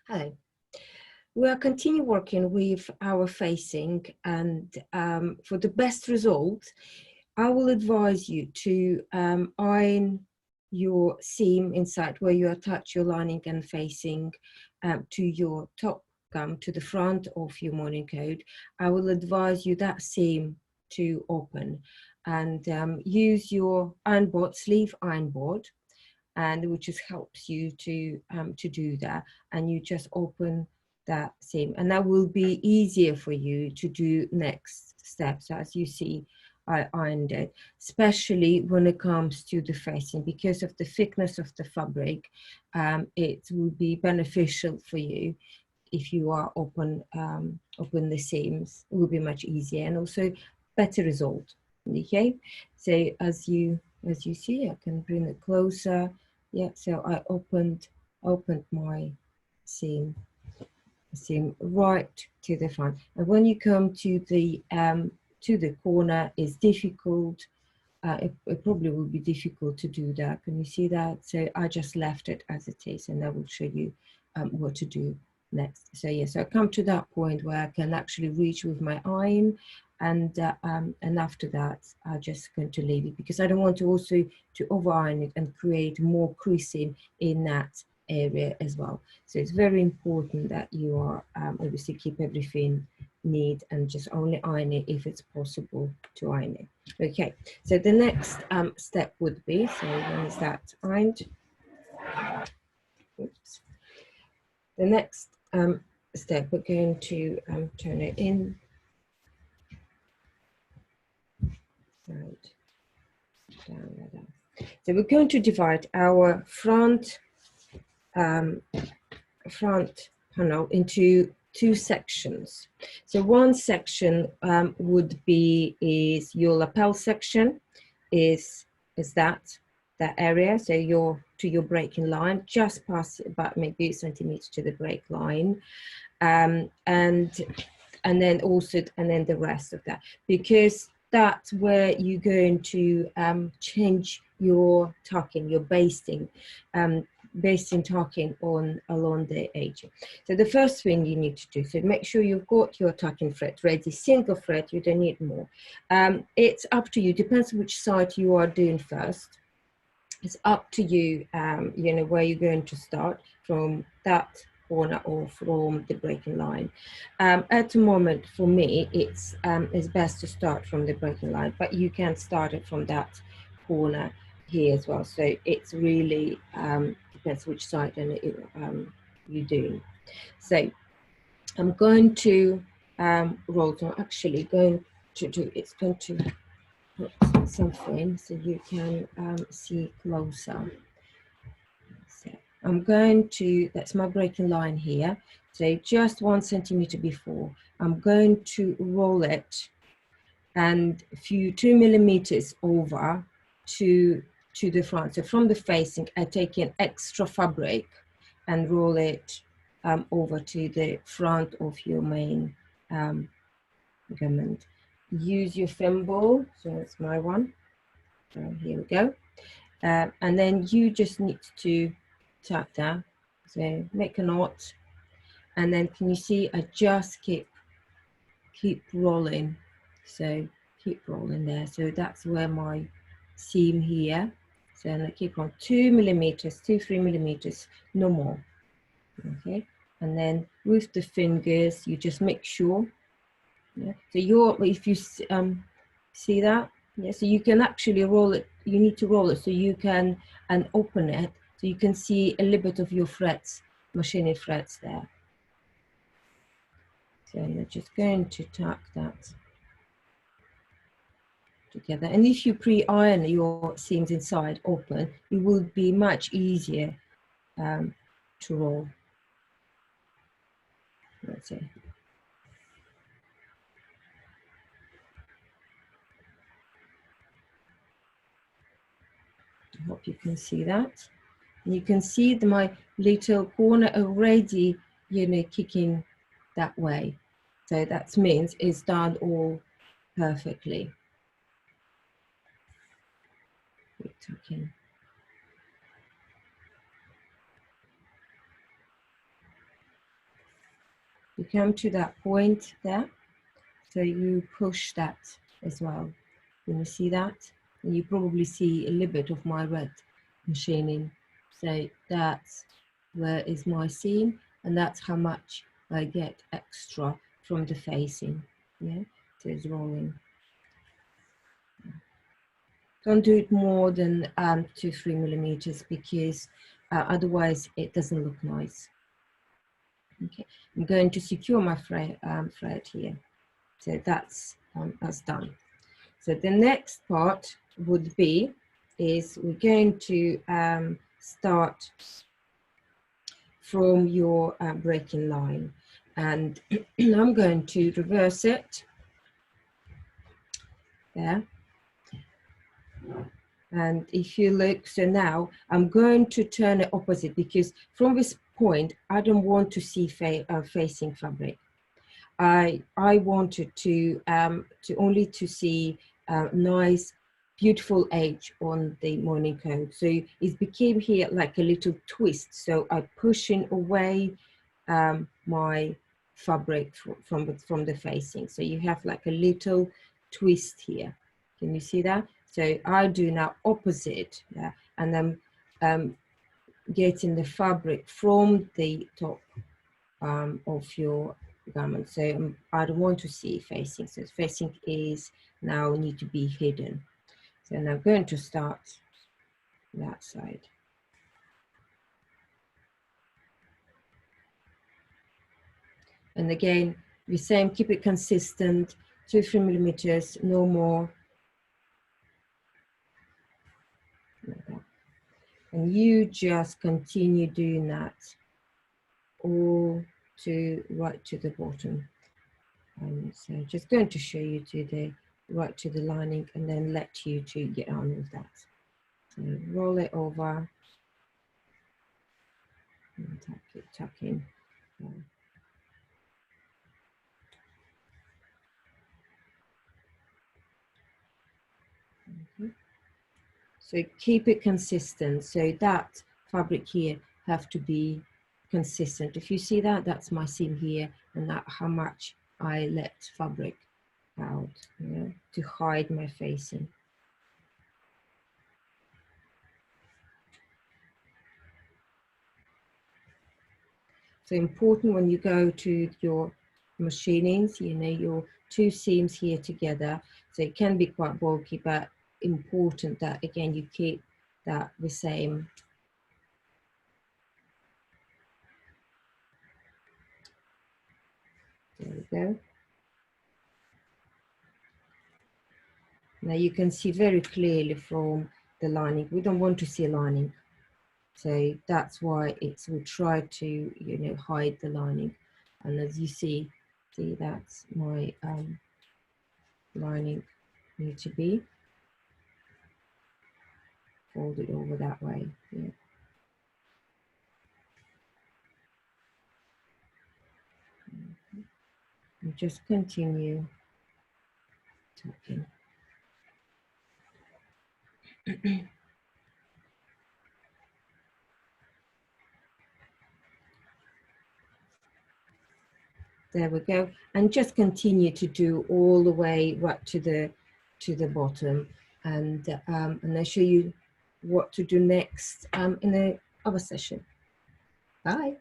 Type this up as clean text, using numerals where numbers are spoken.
Hello. We'll continue working with our facing, and for the best result, I will advise you to iron your seam inside where you attach your lining and facing to your top gum, to the front of your morning coat. I will advise you that seam to open, and use your iron board, sleeve iron board, and which just helps you to do that, and you just open that seam, and that will be easier for you to do next steps. So as you see, I ironed it, especially when it comes to the facing, because of the thickness of the fabric. It will be beneficial for you if you are open the seams. It will be much easier and also better result. Okay, so as you see, I can bring it closer. Yeah, so I opened my seam right to the front, and when you come to the corner, it's difficult. It probably will be difficult to do that. Can you see that? So I just left it as it is, and I will show you what to do next. So yes, I come to that point where I can actually reach with my iron, and after that, I'm just going to leave it, because I don't want to also to over iron it and create more creasing in that area as well. So it's very important that you are obviously keep everything neat and just only iron it if it's possible to iron it. Okay, so the next step would be, so when is that ironed? Oops. The next step, we're going to turn it in. Right, down, down. So we're going to divide our front panel into two sections. So one section would be your lapel section, is that area. So to your breaking line, just past about maybe a centimeter to the break line, and then the rest of that, because that's where you're going to change your tucking, your basting, tucking along the edge. So the first thing you need to do, so make sure you've got your tucking thread ready, single thread, you don't need more. It's up to you, depends which side you are doing first. It's up to you, you know, where you're going to start, from that corner or from the breaking line. At the moment, for me, it's best to start from the breaking line, but you can start it from that corner here as well. So it's really depends which side you're doing. So I'm going to roll. So I'm actually going to do. It's going to put something so you can see closer. So I'm going to. That's my breaking line here. So just 1 centimeter before, I'm going to roll it, and a few 2 millimeters over to the front. So from the facing, I take an extra fabric and roll it over to the front of your main garment. Use your thimble, so that's my one. So here we go. And then you just need to tuck that. So make a knot, and then can you see I just keep rolling. So keep rolling there. So that's where my seam here. So and I keep on 2 millimeters, 2-3 millimeters, no more. Okay, and then with the fingers, you just make sure. Yeah. So if you see that, yeah. So you can actually roll it. You need to roll it so you can open it, so you can see a little bit of your threads, machining threads there. So you're just going to tuck that together, and if you pre-iron your seams inside open, it will be much easier to roll. Let's see. I hope you can see that. And you can see my little corner already, you know, kicking that way. So that means it's done all perfectly. You come to that point there, so you push that as well. Can you see that? And you probably see a little bit of my red machining. So that's where is my seam, and that's how much I get extra from the facing. Yeah, so it's rolling. Don't do it more than 2-3 millimeters, because otherwise it doesn't look nice. Okay, I'm going to secure my thread here. So that's done. So the next part would be, is we're going to start from your breaking line, and I'm going to reverse it there. And if you look, so now I'm going to turn it opposite, because from this point I don't want to see facing fabric. I wanted to only to see nice beautiful edge on the morning coat. So it became here like a little twist. So I'm pushing away my fabric from the facing. So you have like a little twist here. Can you see that? So I do now opposite, and then getting the fabric from the top of your garment. So I don't want to see facing. So facing is now need to be hidden. So now I'm going to start that side. And again, the same, keep it consistent, 2-3 millimeters, no more. And you just continue doing that all right to the bottom. So just going to show you to the right to the lining, and then let you to get on with that. So roll it over and tuck in. Okay. So keep it consistent. So that fabric here have to be consistent. If you see that, that's my seam here, and that how much I let fabric out, you know, to hide my facing. So important when you go to your machinings, you know, your two seams here together. So it can be quite bulky, but important that again you keep that the same. There we go. Now you can see very clearly from the lining. We don't want to see a lining, so that's why we try to, you know, hide the lining. And as you see that's my lining need to be folded over that way. Yeah. And just continue tucking. There we go, and just continue to do all the way right to the bottom, and I'll show you what to do next in the other session. Bye.